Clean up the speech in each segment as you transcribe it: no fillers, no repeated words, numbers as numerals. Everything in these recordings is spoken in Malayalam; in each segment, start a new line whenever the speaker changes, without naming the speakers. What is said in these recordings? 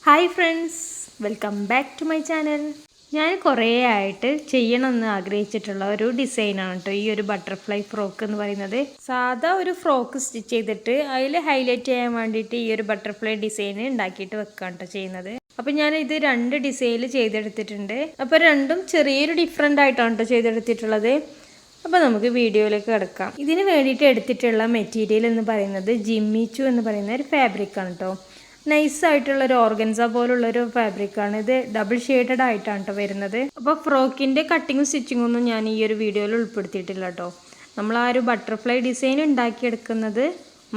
Hi friends, welcome back to my channel. ഞാൻ കുറേ ആയിട്ട് ചെയ്യണമെന്ന് ആഗ്രഹിച്ചിട്ടുള്ള ഒരു ഡിസൈനാണ് കേട്ടോ ഈ ഒരു ബട്ടർഫ്ലൈ ഫ്രോക്ക് എന്ന് പറയുന്നത്. സാധാ ഒരു ഫ്രോക്ക് സ്റ്റിച്ച് ചെയ്തിട്ട് അതിൽ ഹൈലൈറ്റ് ചെയ്യാൻ വേണ്ടിയിട്ട് ഈ ഒരു ബട്ടർഫ്ലൈ ഡിസൈൻ ഉണ്ടാക്കിയിട്ട് വെക്കുകയാണ് കേട്ടോ ചെയ്യുന്നത്. അപ്പോൾ ഞാൻ ഇത് രണ്ട് ഡിസൈനിൽ ചെയ്തെടുത്തിട്ടുണ്ട്. അപ്പോൾ രണ്ടും ചെറിയൊരു ഡിഫറെൻ്റ് ആയിട്ടാണ് കേട്ടോ ചെയ്തെടുത്തിട്ടുള്ളത്. അപ്പോൾ നമുക്ക് വീഡിയോയിലേക്ക് കിടക്കാം. ഇതിന് വേണ്ടിയിട്ട് എടുത്തിട്ടുള്ള മെറ്റീരിയൽ എന്ന് പറയുന്നത് ജിമ്മിച്ചു എന്ന് പറയുന്ന ഒരു ഫാബ്രിക്കാണ് കേട്ടോ. നൈസായിട്ടുള്ളൊരു ഓർഗൻസ പോലുള്ളൊരു ഫാബ്രിക്കാണ് ഇത്. ഡബിൾ ഷെയ്ഡഡ് ആയിട്ടാണ് കേട്ടോ വരുന്നത്. അപ്പോൾ ഫ്രോക്കിൻ്റെ കട്ടിങ്ങും സ്റ്റിച്ചിങ്ങും ഒന്നും ഞാൻ ഈ ഒരു വീഡിയോയിൽ ഉൾപ്പെടുത്തിയിട്ടില്ല കേട്ടോ. നമ്മൾ ആ ഒരു ബട്ടർഫ്ലൈ ഡിസൈൻ ഉണ്ടാക്കിയെടുക്കുന്നത്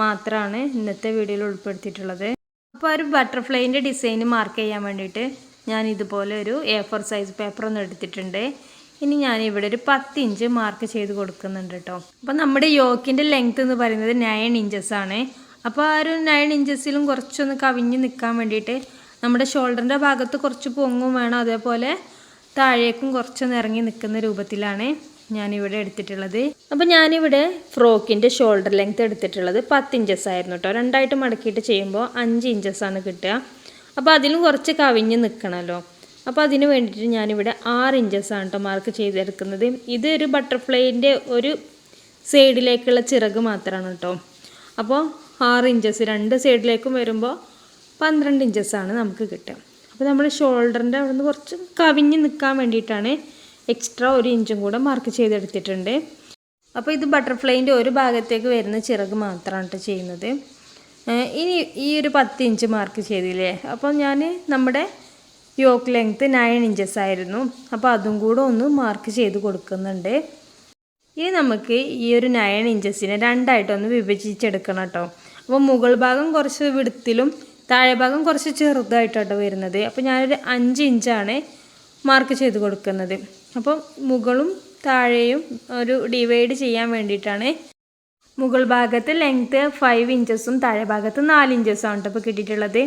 മാത്രമാണ് ഇന്നത്തെ വീഡിയോയിൽ ഉൾപ്പെടുത്തിയിട്ടുള്ളത്. അപ്പോൾ ആ ഒരു ബട്ടർഫ്ലൈൻ്റെ ഡിസൈൻ മാർക്ക് ചെയ്യാൻ വേണ്ടിയിട്ട് ഞാൻ ഇതുപോലെ ഒരു A4 സൈസ് പേപ്പർ ഒന്ന് എടുത്തിട്ടുണ്ട്. ഇനി ഞാനിവിടെ ഒരു 10 ഇഞ്ച് മാർക്ക് ചെയ്ത് കൊടുക്കുന്നുണ്ട് കേട്ടോ. അപ്പോൾ നമ്മുടെ യോക്കിൻ്റെ ലെങ്ത്ത് എന്ന് പറയുന്നത് 9 ഇഞ്ചസ് ആണ്. അപ്പോൾ ആ ഒരു 9 ഇഞ്ചസിലും കുറച്ചൊന്ന് കവിഞ്ഞ് നിൽക്കാൻ വേണ്ടിയിട്ട് നമ്മുടെ ഷോൾഡറിൻ്റെ ഭാഗത്ത് കുറച്ച് പൊങ്ങും വേണം, അതേപോലെ താഴേക്കും കുറച്ചൊന്ന് ഇറങ്ങി നിൽക്കുന്ന രൂപത്തിലാണ് ഞാനിവിടെ എടുത്തിട്ടുള്ളത്. അപ്പോൾ ഞാനിവിടെ ഫ്രോക്കിൻ്റെ ഷോൾഡർ ലെങ്ത്ത് എടുത്തിട്ടുള്ളത് 10 ഇഞ്ചസ് ആയിരുന്നു കേട്ടോ. രണ്ടായിട്ട് മടക്കിയിട്ട് ചെയ്യുമ്പോൾ 5 ഇഞ്ചസാണ് കിട്ടുക. അപ്പോൾ അതിലും കുറച്ച് കവിഞ്ഞ് നിൽക്കണമല്ലോ. അപ്പോൾ അതിന് വേണ്ടിയിട്ട് ഞാനിവിടെ 6 ഇഞ്ചസാണ് കേട്ടോ മാർക്ക് ചെയ്തെടുക്കുന്നത്. ഇത് ഒരു ബട്ടർഫ്ലൈൻ്റെ ഒരു സൈഡിലേക്കുള്ള ചിറക് മാത്രമാണ് കേട്ടോ. അപ്പോൾ 6 ഇഞ്ചസ് രണ്ട് സൈഡിലേക്കും വരുമ്പോൾ 12 ഇഞ്ചസാണ് നമുക്ക് കിട്ടുക. അപ്പോൾ നമ്മൾ ഷോൾഡറിൻ്റെ അവിടെ നിന്ന് കുറച്ച് കവിഞ്ഞ് നിൽക്കാൻ വേണ്ടിയിട്ടാണ് എക്സ്ട്രാ 1 ഇഞ്ചും കൂടെ മാർക്ക് ചെയ്തെടുത്തിട്ടുണ്ട്. അപ്പോൾ ഇത് ബട്ടർഫ്ലൈൻ്റെ ഒരു ഭാഗത്തേക്ക് വരുന്ന ചിറക് മാത്രമാണ് കേട്ടോ ചെയ്യുന്നത്. ഇനി ഈ ഒരു 10 ഇഞ്ച് മാർക്ക് ചെയ്തില്ലേ, അപ്പോൾ ഞാൻ നമ്മുടെ യോക്ക് ലെങ്ത്ത് 9 ഇഞ്ചസ് ആയിരുന്നു. അപ്പോൾ അതും കൂടെ ഒന്ന് മാർക്ക് ചെയ്ത് കൊടുക്കുന്നുണ്ട്. ഇനി നമുക്ക് ഈ ഒരു 9 ഇഞ്ചസിനെ രണ്ടായിട്ടൊന്ന് വിഭജിച്ചെടുക്കണം കേട്ടോ. അപ്പോൾ മുകൾ ഭാഗം കുറച്ച് വിടുത്തിലും താഴെ ഭാഗം കുറച്ച് ചെറുതായിട്ടോ വരുന്നത്. അപ്പോൾ ഞാനൊരു 5 ഇഞ്ചാണ് മാർക്ക് ചെയ്ത് കൊടുക്കുന്നത്. അപ്പം മുകളും താഴെയും ഒരു ഡിവൈഡ് ചെയ്യാൻ വേണ്ടിയിട്ടാണ്. മുകൾ ഭാഗത്ത് ലെങ്ത്ത് 5 ഇഞ്ചസും താഴെ ഭാഗത്ത് 4 ഇഞ്ചസും ആണ് ഇപ്പോൾ കിട്ടിയിട്ടുള്ളത്.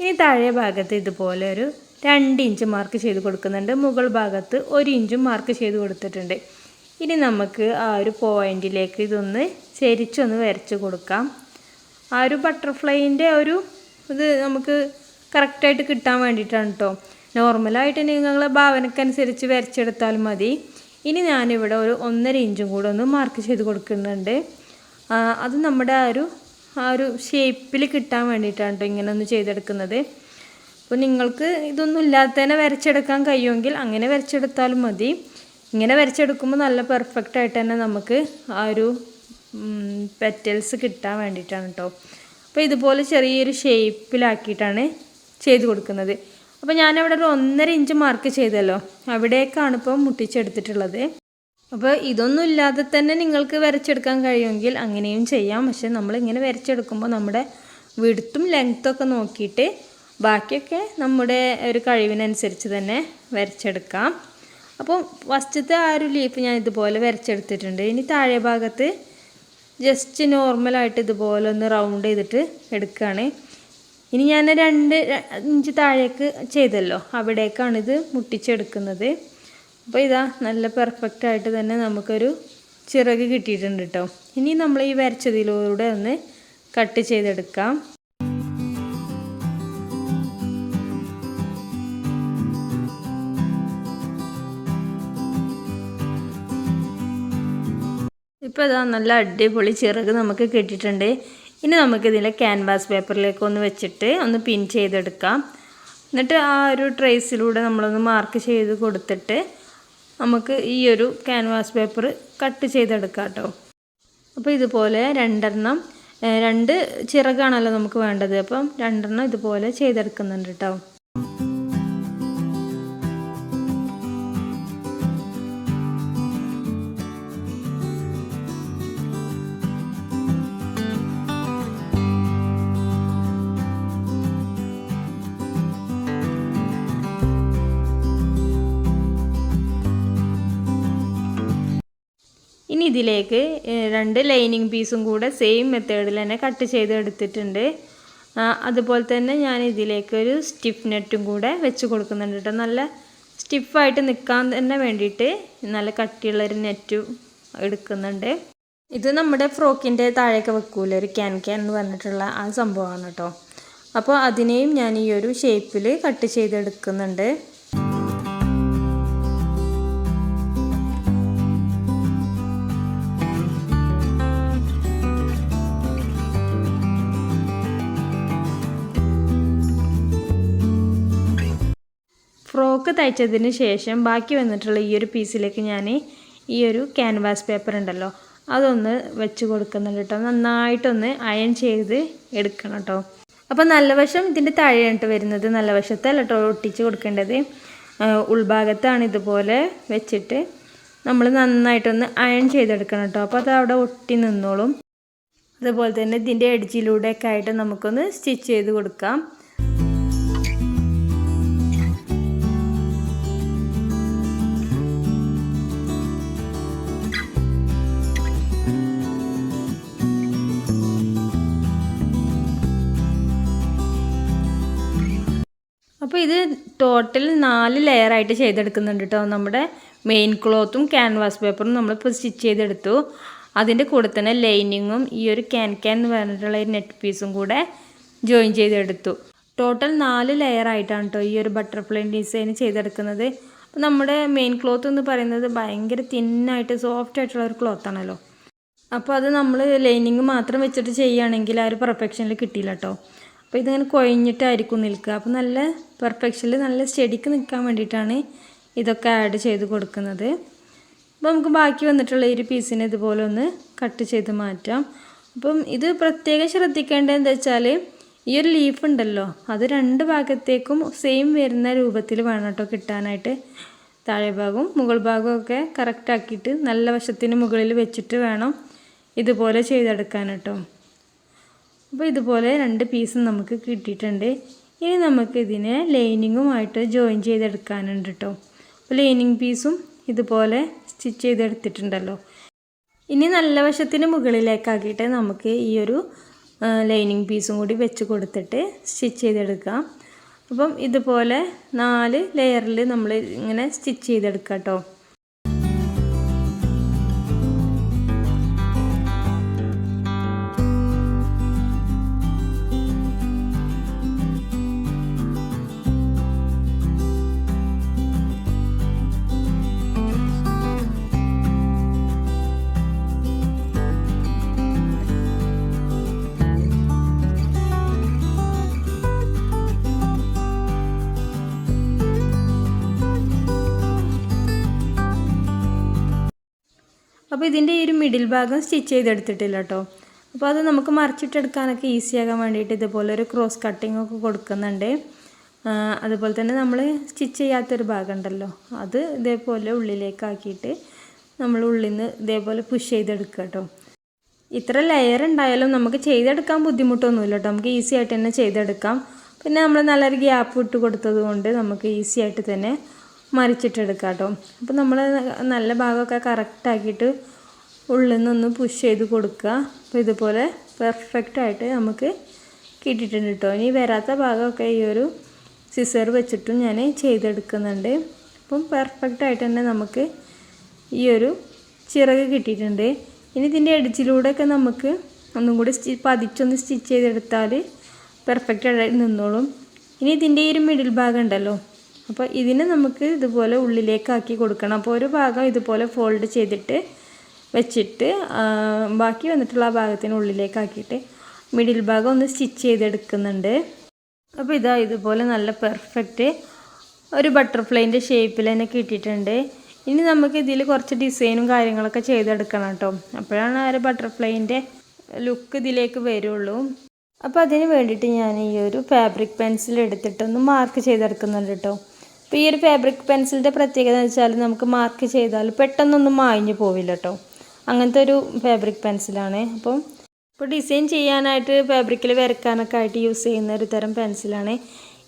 ഇനി താഴെ ഭാഗത്ത് ഇതുപോലെ ഒരു 2 ഇഞ്ച് മാർക്ക് ചെയ്ത് കൊടുക്കുന്നുണ്ട്. മുകൾ ഭാഗത്ത് 1 ഇഞ്ചും മാർക്ക് ചെയ്ത് കൊടുത്തിട്ടുണ്ട്. ഇനി നമുക്ക് ആ ഒരു പോയിൻറ്റിലേക്ക് ഇതൊന്ന് ചെരിച്ചൊന്ന് വരച്ച് കൊടുക്കാം. ആ ഒരു ബട്ടർഫ്ലൈൻ്റെ ഒരു ഇത് നമുക്ക് കറക്റ്റായിട്ട് കിട്ടാൻ വേണ്ടിയിട്ടാണ് കേട്ടോ. നോർമലായിട്ട് നിങ്ങളെ ഭാവനക്കനുസരിച്ച് വരച്ചെടുത്താലും മതി. ഇനി ഞാനിവിടെ ഒരു 1.5 ഇഞ്ചും കൂടെ ഒന്ന് മാർക്ക് ചെയ്ത് കൊടുക്കുന്നുണ്ട്. അത് നമ്മുടെ ആ ഒരു ഷേപ്പിൽ കിട്ടാൻ വേണ്ടിയിട്ടാണ് കേട്ടോ ഇങ്ങനെ ഒന്ന് ചെയ്തെടുക്കുന്നത്. അപ്പോൾ നിങ്ങൾക്ക് ഇതൊന്നും ഇല്ലാത്തതിനെ വരച്ചെടുക്കാൻ കഴിയുമെങ്കിൽ അങ്ങനെ വരച്ചെടുത്താലും മതി. ഇങ്ങനെ വരച്ചെടുക്കുമ്പോൾ നല്ല പെർഫെക്റ്റ് ആയിട്ട് തന്നെ നമുക്ക് ആ ഒരു പെറ്റൽസ് കിട്ടാൻ വേണ്ടിയിട്ടാണ് കേട്ടോ. അപ്പോൾ ഇതുപോലെ ചെറിയൊരു ഷേപ്പിലാക്കിയിട്ടാണ് ചെയ്ത് കൊടുക്കുന്നത്. അപ്പോൾ ഞാനവിടെ ഒരു 1.5 ഇഞ്ച് മാർക്ക് ചെയ്തല്ലോ, അവിടേക്കാണ് ഇപ്പോൾ മുട്ടിച്ചെടുത്തിട്ടുള്ളത്. അപ്പോൾ ഇതൊന്നും ഇല്ലാതെ തന്നെ നിങ്ങൾക്ക് വരച്ചെടുക്കാൻ കഴിയുമെങ്കിൽ അങ്ങനെയും ചെയ്യാം. പക്ഷേ നമ്മളിങ്ങനെ വരച്ചെടുക്കുമ്പോൾ നമ്മുടെ വിഡ്ത്തും ലെങ്ത്തൊക്കെ നോക്കിയിട്ട് ബാക്കിയൊക്കെ നമ്മുടെ ഒരു കഴിവിനനുസരിച്ച് തന്നെ വരച്ചെടുക്കാം. അപ്പോൾ ഫസ്റ്റത്തെ ആ ഒരു ലീഫ് ഞാൻ ഇതുപോലെ വരച്ചെടുത്തിട്ടുണ്ട്. ഇനി താഴെ ഭാഗത്ത് ജസ്റ്റ് നോർമലായിട്ട് ഇതുപോലെ ഒന്ന് റൗണ്ട് ചെയ്തിട്ട് എടുക്കുകയാണ്. ഇനി ഞാൻ 2 ഇഞ്ച് താഴേക്ക് ചെയ്തല്ലോ, അവിടേക്കാണിത് മുട്ടിച്ചെടുക്കുന്നത്. അപ്പോൾ ഇതാ നല്ല പെർഫെക്റ്റ് ആയിട്ട് തന്നെ നമുക്കൊരു ചിറക് കിട്ടിയിട്ടുണ്ട് കേട്ടോ. ഇനി നമ്മൾ ഈ വരച്ചതിലൂടെ ഒന്ന് കട്ട് ചെയ്തെടുക്കാം. ഇപ്പോൾ ഇതാ നല്ല അടിപൊളി ചിറക് നമുക്ക് കിട്ടിയിട്ടുണ്ട്. ഇനി നമുക്കിതിലെ ക്യാൻവാസ് പേപ്പറിലേക്ക് ഒന്ന് വെച്ചിട്ട് ഒന്ന് പിൻ ചെയ്തെടുക്കാം. എന്നിട്ട് ആ ഒരു ട്രേസിലൂടെ നമ്മളൊന്ന് മാർക്ക് ചെയ്ത് കൊടുത്തിട്ട് നമുക്ക് ഈ ഒരു ക്യാൻവാസ് പേപ്പർ കട്ട് ചെയ്തെടുക്കാം കേട്ടോ. അപ്പോൾ ഇതുപോലെ 2 ചിറകാണല്ലോ നമുക്ക് വേണ്ടത്. അപ്പം 2 ഇതുപോലെ ചെയ്തെടുക്കുന്നുണ്ട് കേട്ടോ. ഇനി ഇതിലേക്ക് 2 ലൈനിങ് പീസും കൂടെ സെയിം മെത്തേഡിൽ തന്നെ കട്ട് ചെയ്ത് എടുത്തിട്ടുണ്ട്. അതുപോലെ തന്നെ ഞാൻ ഇതിലേക്ക് ഒരു സ്റ്റിഫ് നെറ്റും കൂടെ വെച്ച് കൊടുക്കുന്നുണ്ട് കേട്ടോ. നല്ല സ്റ്റിഫായിട്ട് നിൽക്കാൻ തന്നെ വേണ്ടിയിട്ട് നല്ല കട്ടിയുള്ളൊരു നെറ്റും എടുക്കുന്നുണ്ട്. ഇത് നമ്മുടെ ഫ്രോക്കിൻ്റെ താഴേക്ക് വെക്കൂല, ഒരു ക്യാൻ എന്ന് പറഞ്ഞിട്ടുള്ള ആ സംഭവമാണ് കേട്ടോ. അപ്പോൾ അതിനെയും ഞാൻ ഈ ഒരു ഷേപ്പിൽ കട്ട് ചെയ്തെടുക്കുന്നുണ്ട്. ഫ്രോക്ക് തയ്ച്ചതിന് ശേഷം ബാക്കി വന്നിട്ടുള്ള ഈ ഒരു പീസിലേക്ക് ഞാൻ ഈ ഒരു ക്യാൻവാസ് പേപ്പർ ഉണ്ടല്ലോ അതൊന്ന് വെച്ച് കൊടുക്കുന്നുണ്ട് കേട്ടോ. നന്നായിട്ടൊന്ന് അയൺ ചെയ്ത് എടുക്കണം കേട്ടോ. അപ്പോൾ നല്ല വശം ഇതിൻ്റെ താഴെയാണ് വരുന്നത്, നല്ല വശത്തല്ല കേട്ടോ ഒട്ടിച്ച് കൊടുക്കേണ്ടത്. ഉൾഭാഗത്താണ് ഇതുപോലെ വെച്ചിട്ട് നമ്മൾ നന്നായിട്ടൊന്ന് അയൺ ചെയ്തെടുക്കണം കേട്ടോ. അപ്പോൾ അത് അവിടെ ഒട്ടി നിന്നോളും. അതുപോലെ തന്നെ ഇതിൻ്റെ എഡ്ജിലൂടെയൊക്കെ ആയിട്ട് നമുക്കൊന്ന് സ്റ്റിച്ച് ചെയ്ത് കൊടുക്കാം. അപ്പോൾ ഇത് ടോട്ടൽ 4 ലെയറായിട്ട് ചെയ്തെടുക്കുന്നുണ്ട് കേട്ടോ. നമ്മുടെ മെയിൻ ക്ലോത്തും ക്യാൻവാസ് പേപ്പറും നമ്മളിപ്പോൾ സ്റ്റിച്ച് ചെയ്തെടുത്തു. അതിൻ്റെ കൂടെ തന്നെ ലൈനിങ്ങും ഈ ഒരു ക്യാൻ എന്ന് പറഞ്ഞിട്ടുള്ള ഒരു നെറ്റ് പീസും കൂടെ ജോയിൻ ചെയ്തെടുത്തു. ടോട്ടൽ 4 ലെയറായിട്ടാണ് കേട്ടോ ഈ ഒരു ബട്ടർഫ്ലൈ ഡിസൈൻ ചെയ്തെടുക്കുന്നത്. അപ്പോൾ നമ്മുടെ മെയിൻ ക്ലോത്ത് എന്ന് പറയുന്നത് ഭയങ്കര തിന്നായിട്ട് സോഫ്റ്റ് ആയിട്ടുള്ള ഒരു ക്ലോത്താണല്ലോ. അപ്പോൾ അത് നമ്മൾ ലൈനിങ് മാത്രം വെച്ചിട്ട് ചെയ്യുകയാണെങ്കിൽ ആ ഒരു പെർഫെക്ഷനിൽ കിട്ടിയില്ല കേട്ടോ. അപ്പോൾ ഇതിങ്ങനെ കുഴഞ്ഞിട്ടായിരിക്കും നിൽക്കുക. അപ്പോൾ നല്ല പെർഫെക്ഷനിൽ നല്ല സ്റ്റഡിക്ക് നിൽക്കാൻ വേണ്ടിയിട്ടാണ് ഇതൊക്കെ ആഡ് ചെയ്ത് കൊടുക്കുന്നത്. അപ്പോൾ നമുക്ക് ബാക്കി വന്നിട്ടുള്ള ഈ ഒരു പീസിനെ ഇതുപോലെ ഒന്ന് കട്ട് ചെയ്ത് മാറ്റാം. അപ്പം ഇത് പ്രത്യേകം ശ്രദ്ധിക്കേണ്ടത് എന്താ വെച്ചാൽ ഈ ഒരു ലീഫ് ഉണ്ടല്ലോ അത് 2 ഭാഗത്തേക്കും സെയിം വരുന്ന രൂപത്തിൽ വേണം കേട്ടോ കിട്ടാനായിട്ട്. താഴെ ഭാഗവും മുകൾ ഭാഗവും ഒക്കെ കറക്റ്റാക്കിയിട്ട് നല്ല വശത്തിന് മുകളിൽ വെച്ചിട്ട് വേണം ഇതുപോലെ ചെയ്തെടുക്കാൻ കേട്ടോ. അപ്പോൾ ഇതുപോലെ 2 പീസും നമുക്ക് കിട്ടിയിട്ടുണ്ട്. ഇനി നമുക്ക് ഇതിനെ ലൈനിങ്ങുമായിട്ട് ജോയിൻ ചെയ്തെടുക്കാനുണ്ട് കേട്ടോ. അപ്പോൾ ലൈനിങ് പീസും ഇതുപോലെ സ്റ്റിച്ച് ചെയ്തെടുത്തിട്ടുണ്ടല്ലോ. ഇനി നല്ല വശത്തിന് മുകളിലേക്കാക്കിയിട്ട് നമുക്ക് ഈ ഒരു ലൈനിങ് പീസും കൂടി വെച്ച് കൊടുത്തിട്ട് സ്റ്റിച്ച് ചെയ്തെടുക്കാം. അപ്പം ഇതുപോലെ 4 ലെയറിൽ നമ്മൾ ഇങ്ങനെ സ്റ്റിച്ച് ചെയ്തെടുക്കാം കേട്ടോ. അപ്പോൾ ഇതിൻ്റെ ഈ ഒരു മിഡിൽ ഭാഗം സ്റ്റിച്ച് ചെയ്തെടുത്തിട്ടില്ല കേട്ടോ. അപ്പോൾ അത് നമുക്ക് മറിച്ചിട്ടെടുക്കാനൊക്കെ ഈസി ആകാൻ വേണ്ടിയിട്ട് ഇതുപോലെ ഒരു ക്രോസ് കട്ടിംഗ് ഒക്കെ കൊടുക്കുന്നുണ്ട്. അതുപോലെ തന്നെ നമ്മൾ സ്റ്റിച്ച് ചെയ്യാത്തൊരു ഭാഗം ഉണ്ടല്ലോ അത് ഇതേപോലെ ഉള്ളിലേക്കാക്കിയിട്ട് നമ്മൾ ഉള്ളിൽ നിന്ന് ഇതേപോലെ പുഷ് ചെയ്തെടുക്കുക കേട്ടോ. ഇത്ര ലെയർ ഉണ്ടായാലും നമുക്ക് ചെയ്തെടുക്കാൻ ബുദ്ധിമുട്ടൊന്നുമില്ല കേട്ടോ. നമുക്ക് ഈസി ആയിട്ട് തന്നെ ചെയ്തെടുക്കാം. പിന്നെ നമ്മൾ നല്ലൊരു ഗ്യാപ്പ് ഇട്ട് കൊടുത്തത് കൊണ്ട് നമുക്ക് ഈസി ആയിട്ട് തന്നെ മറിച്ചിട്ടെടുക്കാം കേട്ടോ. അപ്പോൾ നമ്മൾ നല്ല ഭാഗമൊക്കെ കറക്റ്റാക്കിയിട്ട് ഉള്ളിൽ നിന്നൊന്ന് പുഷ് ചെയ്ത് കൊടുക്കുക. അപ്പോൾ ഇതുപോലെ പെർഫെക്റ്റായിട്ട് നമുക്ക് കിട്ടിയിട്ടുണ്ട് കേട്ടോ. ഇനി വരാത്ത ഭാഗമൊക്കെ ഈ ഒരു സിസർ വെച്ചിട്ടും ഞാൻ ചെയ്തെടുക്കുന്നുണ്ട്. അപ്പം പെർഫെക്റ്റായിട്ട് തന്നെ നമുക്ക് ഈ ഒരു ചിറക് കിട്ടിയിട്ടുണ്ട്. ഇനി ഇതിൻ്റെ എഡ്ജിലൂടെയൊക്കെ നമുക്ക് ഒന്നും കൂടി പതിച്ചൊന്ന് സ്റ്റിച്ച് ചെയ്തെടുത്താൽ പെർഫെക്റ്റായിട്ട് നിന്നോളും. ഇനി ഇതിൻ്റെ ഈ ഒരു മിഡിൽ ഭാഗം ഉണ്ടല്ലോ അപ്പോൾ ഇതിനെ നമുക്ക് ഇതുപോലെ ഉള്ളിലേക്കാക്കി കൊടുക്കണം. അപ്പോൾ ഒരു ഭാഗം ഇതുപോലെ ഫോൾഡ് ചെയ്തിട്ട് വെച്ചിട്ട് ബാക്കി വന്നിട്ടുള്ള ആ ഭാഗത്തിന് ഉള്ളിലേക്കാക്കിയിട്ട് മിഡിൽ ഭാഗം ഒന്ന് സ്റ്റിച്ച് ചെയ്തെടുക്കുന്നുണ്ട്. അപ്പോൾ ഇതാ ഇതുപോലെ നല്ല പെർഫെക്റ്റ് ഒരു ബട്ടർഫ്ലൈൻ്റെ ഷേപ്പിൽ തന്നെ കിട്ടിയിട്ടുണ്ട്. ഇനി നമുക്ക് ഇതിൽ കുറച്ച് ഡിസൈനും കാര്യങ്ങളൊക്കെ ചെയ്തെടുക്കണം കേട്ടോ. അപ്പോഴാണ് ആ ഒരു ബട്ടർഫ്ലൈൻ്റെ ലുക്ക് ഇതിലേക്ക് വരുള്ളൂ. അപ്പോൾ അതിന് വേണ്ടിയിട്ട് ഞാൻ ഈ ഒരു ഫാബ്രിക് പെൻസിൽ എടുത്തിട്ടൊന്ന് മാർക്ക് ചെയ്തെടുക്കുന്നുണ്ട് കേട്ടോ. അപ്പോൾ ഈ ഒരു ഫാബ്രിക് പെൻസിലിൻ്റെ പ്രത്യേകത എന്ന് വെച്ചാൽ നമുക്ക് മാർക്ക് ചെയ്താൽ പെട്ടെന്നൊന്നും മാഞ്ഞു പോവില്ല കേട്ടോ. അങ്ങനത്തെ ഒരു ഫാബ്രിക് പെൻസിലാണ്. ഇപ്പോൾ ഡിസൈൻ ചെയ്യാനായിട്ട് ഫാബ്രിക്കിൽ വരയ്ക്കാനൊക്കെ ആയിട്ട് യൂസ് ചെയ്യുന്ന ഒരു തരം പെൻസിലാണ്.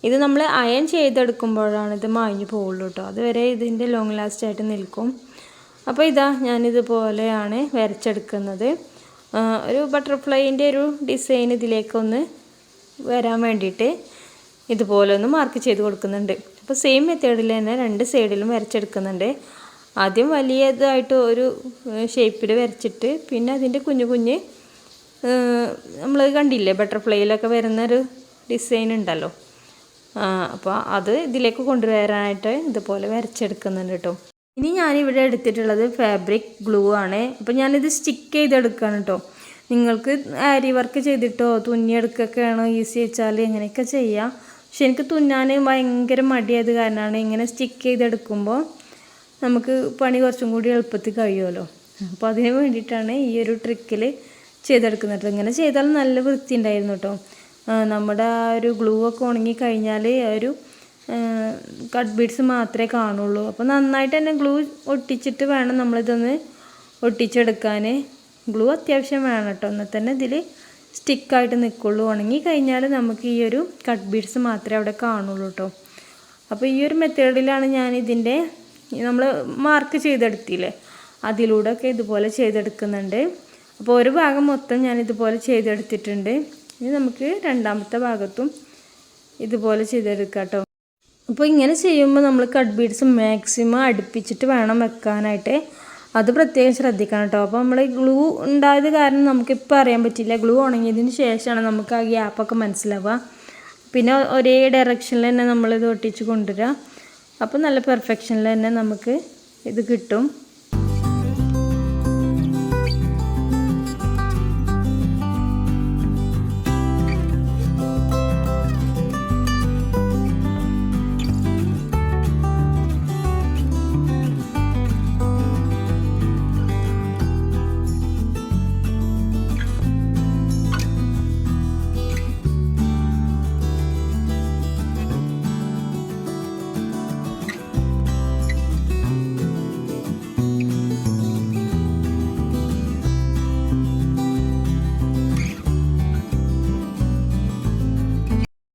ഇത് നമ്മൾ അയൺ ചെയ്തെടുക്കുമ്പോഴാണ് ഇത് മാഞ്ഞു പോവുള്ളൂ കേട്ടോ. അതുവരെ ഇതിൻ്റെ ലോങ് ലാസ്റ്റ് ആയിട്ട് നിൽക്കും. അപ്പോൾ ഇതാ ഞാനിതുപോലെയാണ് വരച്ചെടുക്കുന്നത്. ഒരു ബട്ടർഫ്ലൈൻ്റെ ഒരു ഡിസൈൻ ഇതിലേക്കൊന്ന് വരാൻ വേണ്ടിയിട്ട് ഇതുപോലെ ഒന്ന് മാർക്ക് ചെയ്ത് കൊടുക്കുന്നുണ്ട്. അപ്പോൾ സെയിം മെത്തേഡിൽ തന്നെ 2 സൈഡിലും വരച്ചെടുക്കുന്നുണ്ട്. ആദ്യം വലിയതായിട്ട് ഒരു ഷേപ്പിൽ വരച്ചിട്ട് പിന്നെ അതിൻ്റെ കുഞ്ഞു കുഞ്ഞ് നമ്മൾ കണ്ടില്ലേ ബട്ടർഫ്ലൈയിലൊക്കെ വരുന്നൊരു ഡിസൈൻ ഉണ്ടല്ലോ, അപ്പോൾ അത് ഇതിലേക്ക് കൊണ്ടുവരാനായിട്ട് ഇതുപോലെ വരച്ചെടുക്കുന്നുണ്ട് കേട്ടോ. ഇനി ഞാനിവിടെ എടുത്തിട്ടുള്ളത് ഫാബ്രിക് ഗ്ലൂ ആണ്. അപ്പോൾ ഞാനിത് സ്റ്റിക്ക് ചെയ്തെടുക്കുകയാണ് കേട്ടോ. നിങ്ങൾക്ക് ആരി വർക്ക് ചെയ്തിട്ടോ തുന്നിയെടുക്കുകയൊക്കെയാണോ ഈസി വെച്ചാൽ ഇങ്ങനെയൊക്കെ ചെയ്യാം. പക്ഷെ എനിക്ക് തുന്നാൻ ഭയങ്കര മടിയായത് കാരണമാണ് ഇങ്ങനെ സ്റ്റിക്ക് ചെയ്തെടുക്കുമ്പോൾ നമുക്ക് പണി കുറച്ചും കൂടി എളുപ്പത്തിൽ കഴിയുമല്ലോ. അപ്പോൾ അതിന് വേണ്ടിയിട്ടാണ് ഈ ഒരു ട്രിക്കിൽ ചെയ്തെടുക്കുന്നത്. ഇങ്ങനെ ചെയ്താൽ നല്ല വൃത്തി ഉണ്ടായിരുന്നു കേട്ടോ. നമ്മുടെ ആ ഒരു ഗ്ലൂ ഒക്കെ ഉണങ്ങി കഴിഞ്ഞാൽ ഒരു കട്ട് ബീഡ്സ് മാത്രമേ കാണുള്ളൂ. അപ്പോൾ നന്നായിട്ട് തന്നെ ഗ്ലൂ ഒട്ടിച്ചിട്ട് വേണം നമ്മളിതൊന്ന് ഒട്ടിച്ചെടുക്കാൻ. ഗ്ലൂ അത്യാവശ്യം വേണം കേട്ടോ, എന്നാൽ തന്നെ ഇതിൽ സ്റ്റിക്കായിട്ട് നിൽക്കുള്ളൂ. ഉണങ്ങി കഴിഞ്ഞാൽ നമുക്ക് ഈ ഒരു കട്ട് ബീഡ്സ് മാത്രമേ അവിടെ കാണുള്ളൂ കേട്ടോ. അപ്പോൾ ഈ ഒരു മെത്തേഡിലാണ് ഞാൻ ഇതിൻ്റെ നമ്മൾ മാർക്ക് ചെയ്തെടുത്തില്ലേ അതിലൂടെയൊക്കെ ഇതുപോലെ ചെയ്തെടുക്കുന്നുണ്ട്. അപ്പോൾ ഒരു ഭാഗം മൊത്തം ഞാൻ ഇതുപോലെ ചെയ്തെടുത്തിട്ടുണ്ട്. ഇനി നമുക്ക് രണ്ടാമത്തെ ഭാഗത്തും ഇതുപോലെ ചെയ്തെടുക്കാം കേട്ടോ. അപ്പോൾ ഇങ്ങനെ ചെയ്യുമ്പോൾ നമ്മൾ കട്ട് ബീഡ്സ് മാക്സിമം അടുപ്പിച്ചിട്ട് വേണം വെക്കാനായിട്ട്. അത് പ്രത്യേകം ശ്രദ്ധിക്കണം കേട്ടോ. അപ്പോൾ നമ്മൾ ഗ്ലൂ ഉണ്ടായത് കാരണം നമുക്കിപ്പോൾ അറിയാൻ പറ്റില്ല. ഗ്ലൂ ഉണങ്ങിയതിന് ശേഷമാണ് നമുക്ക് ആ ഗ്യാപ്പൊക്കെ മനസ്സിലാവുക. പിന്നെ ഒരേ ഡയറക്ഷനിൽ തന്നെ നമ്മളിത് ഒട്ടിച്ച് കൊണ്ടുവരിക. അപ്പോൾ നല്ല പെർഫെക്ഷനിൽ തന്നെ നമുക്ക് ഇത് കിട്ടും.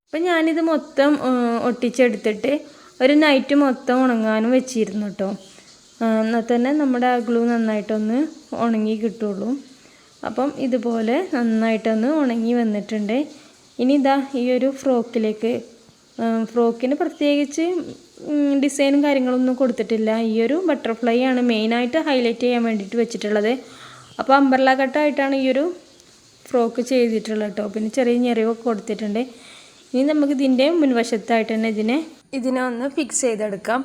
അപ്പം ഞാനിത് മൊത്തം ഒട്ടിച്ചെടുത്തിട്ട് ഒരു നൈറ്റ് മൊത്തം ഉണങ്ങാനും വെച്ചിരുന്നു കേട്ടോ. എന്നാൽ തന്നെ നമ്മുടെ ആ ഗ്ലൂ നന്നായിട്ടൊന്ന് ഉണങ്ങി കിട്ടുള്ളൂ. അപ്പം ഇതുപോലെ നന്നായിട്ടൊന്ന് ഉണങ്ങി വന്നിട്ടുണ്ട്. ഇനി ഇതാ ഈ ഒരു ഫ്രോക്കിന് പ്രത്യേകിച്ച് ഡിസൈനും കാര്യങ്ങളൊന്നും കൊടുത്തിട്ടില്ല. ഈ ഒരു ബട്ടർഫ്ലൈ ആണ് മെയിനായിട്ട് ഹൈലൈറ്റ് ചെയ്യാൻ വേണ്ടിയിട്ട് വെച്ചിട്ടുള്ളത്. അപ്പോൾ അംബ്രല്ല കട്ടായിട്ടാണ് ഈ ഒരു ഫ്രോക്ക് ചെയ്തിട്ടുള്ളത് കേട്ടോ. പിന്നെ ചെറിയ ഞെറിവൊക്കെ കൊടുത്തിട്ടുണ്ട്. ഇനി നമുക്ക് ഇതിൻ്റെ മുൻവശത്തായിട്ട് തന്നെ ഇതിനെ ഒന്ന് ഫിക്സ് ചെയ്തെടുക്കാം.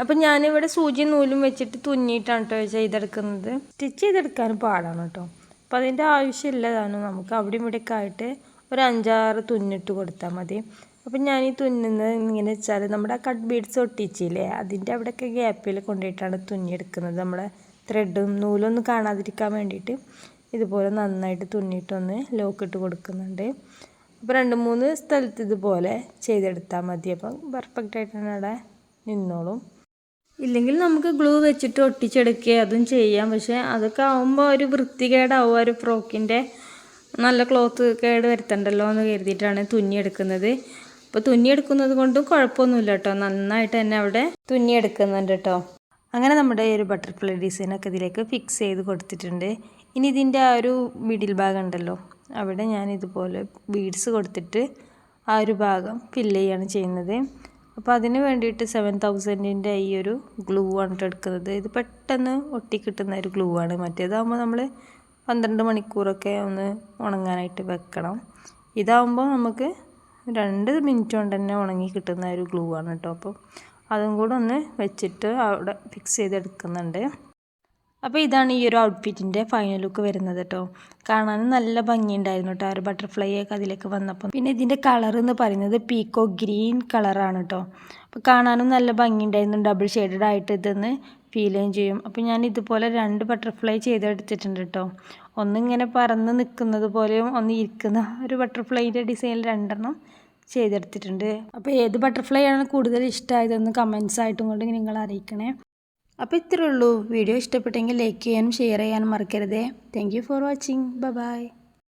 അപ്പം ഞാനിവിടെ സൂചി നൂലും വെച്ചിട്ട് തുന്നിയിട്ടാണ് കേട്ടോ ചെയ്തെടുക്കുന്നത്. സ്റ്റിച്ച് ചെയ്തെടുക്കാനും പാടാണ് കേട്ടോ. അപ്പം അതിൻ്റെ ആവശ്യമില്ലതാണ്. നമുക്ക് അവിടെ ഇവിടെയൊക്കെ ആയിട്ട് ഒരു 5-6 തുന്നിട്ട് കൊടുത്താൽ മതി. അപ്പം ഞാൻ ഈ തുന്നുന്നത് ഇങ്ങനെ വെച്ചാൽ നമ്മുടെ ആ കട്ട് ബീഡ്സ് ഒട്ടിച്ചില്ലേ അതിൻ്റെ അവിടെയൊക്കെ ഗ്യാപ്പിൽ കൊണ്ടുപോയിട്ടാണ് തുന്നിയെടുക്കുന്നത്. നമ്മളെ ത്രെഡും നൂലൊന്നും കാണാതിരിക്കാൻ വേണ്ടിയിട്ട് ഇതുപോലെ നന്നായിട്ട് തുന്നിയിട്ടൊന്ന് ലോക്കിട്ട് കൊടുക്കുന്നുണ്ട്. അപ്പോൾ 2-3 സ്ഥലത്ത് ഇതുപോലെ ചെയ്തെടുത്താൽ മതി. അപ്പം പെർഫെക്റ്റായിട്ട് തന്നെ അവിടെ നിന്നോളും. ഇല്ലെങ്കിൽ നമുക്ക് ഗ്ലൂ വെച്ചിട്ട് ഒട്ടിച്ചെടുക്കുക അതും ചെയ്യാം. പക്ഷേ അതൊക്കെ ആകുമ്പോൾ ഒരു വൃത്തികേടാവും. ഒരു ഫ്രോക്കിൻ്റെ നല്ല ക്ലോത്ത് കേട് വരുത്തണ്ടല്ലോ എന്ന് കരുതിയിട്ടാണ് തുന്നിയെടുക്കുന്നത്. അപ്പോൾ തുന്നിയെടുക്കുന്നത് കൊണ്ടും കുഴപ്പമൊന്നുമില്ല കേട്ടോ. നന്നായിട്ട് തന്നെ അവിടെ തുന്നിയെടുക്കുന്നുണ്ട് കേട്ടോ. അങ്ങനെ നമ്മുടെ ഈ ഒരു ബട്ടർഫ്ലൈ ഡിസൈനൊക്കെ ഇതിലേക്ക് ഫിക്സ് ചെയ്ത് കൊടുത്തിട്ടുണ്ട്. ഇനി ഇതിൻ്റെ ആ ഒരു മിഡിൽ ഭാഗം ഉണ്ടല്ലോ അവിടെ ഞാൻ ഇതുപോലെ ബീഡ്സ് കൊടുത്തിട്ട് ആ ഒരു ഭാഗം ഫില്ല് ചെയ്യാണ് ചെയ്യുന്നത്. അപ്പോൾ അതിന് വേണ്ടിയിട്ട് 7000ൻ്റെ ഈ ഒരു ഗ്ലൂ ആണ് എടുക്കുന്നത്. ഇത് പെട്ടെന്ന് ഒട്ടിക്കിട്ടുന്ന ഒരു ഗ്ലൂ ആണ്. മറ്റേതാകുമ്പോൾ നമ്മൾ 12 മണിക്കൂറൊക്കെ ഒന്ന് ഉണങ്ങാനായിട്ട് വെക്കണം. ഇതാകുമ്പോൾ നമുക്ക് 2 മിനിറ്റ് കൊണ്ട് തന്നെ ഉണങ്ങി കിട്ടുന്ന ഒരു ഗ്ലൂ ആണ് കേട്ടോ. അപ്പോൾ അതും കൂടെ ഒന്ന് വെച്ചിട്ട് അവിടെ ഫിക്സ് ചെയ്തെടുക്കുന്നുണ്ട്. അപ്പോൾ ഇതാണ് ഈ ഒരു ഔട്ട്ഫിറ്റിൻ്റെ ഫൈനൽ ലുക്ക് വരുന്നത് കേട്ടോ. കാണാനും നല്ല ഭംഗിയുണ്ടായിരുന്നു കേട്ടോ ആ ഒരു ബട്ടർഫ്ലൈ ഒക്കെ അതിലേക്ക് വന്നപ്പോൾ. പിന്നെ ഇതിൻ്റെ കളർ എന്ന് പറയുന്നത് പീക്കോ ഗ്രീൻ കളറാണ് കേട്ടോ. അപ്പോൾ കാണാനും നല്ല ഭംഗിയുണ്ടായിരുന്നു. ഡബിൾ ഷെയ്ഡഡ് ആയിട്ട് ഇതൊന്ന് ഫീൽ ചെയ്യും. അപ്പോൾ ഞാൻ ഇതുപോലെ 2 ബട്ടർഫ്ലൈ ചെയ്തെടുത്തിട്ടുണ്ട് കേട്ടോ. ഒന്നിങ്ങനെ പറന്ന് നിൽക്കുന്നത് പോലെയും ഒന്ന് ഇരിക്കുന്ന ഒരു ബട്ടർഫ്ലൈൻ്റെ ഡിസൈനിൽ 2 ചെയ്തെടുത്തിട്ടുണ്ട്. അപ്പോൾ ഏത് ബട്ടർഫ്ലൈ ആണ് കൂടുതൽ ഇഷ്ടമായതെന്ന് കമൻസ് ആയിട്ടും കൊണ്ട് നിങ്ങൾ അറിയിക്കണേ. അപ്പോൾ ഇത്രയേ ഉള്ളൂ. വീഡിയോ ഇഷ്ടപ്പെട്ടെങ്കിൽ ലൈക്ക് ചെയ്യാനും ഷെയർ ചെയ്യാനും മറക്കരുതേ. Thank you for watching. By.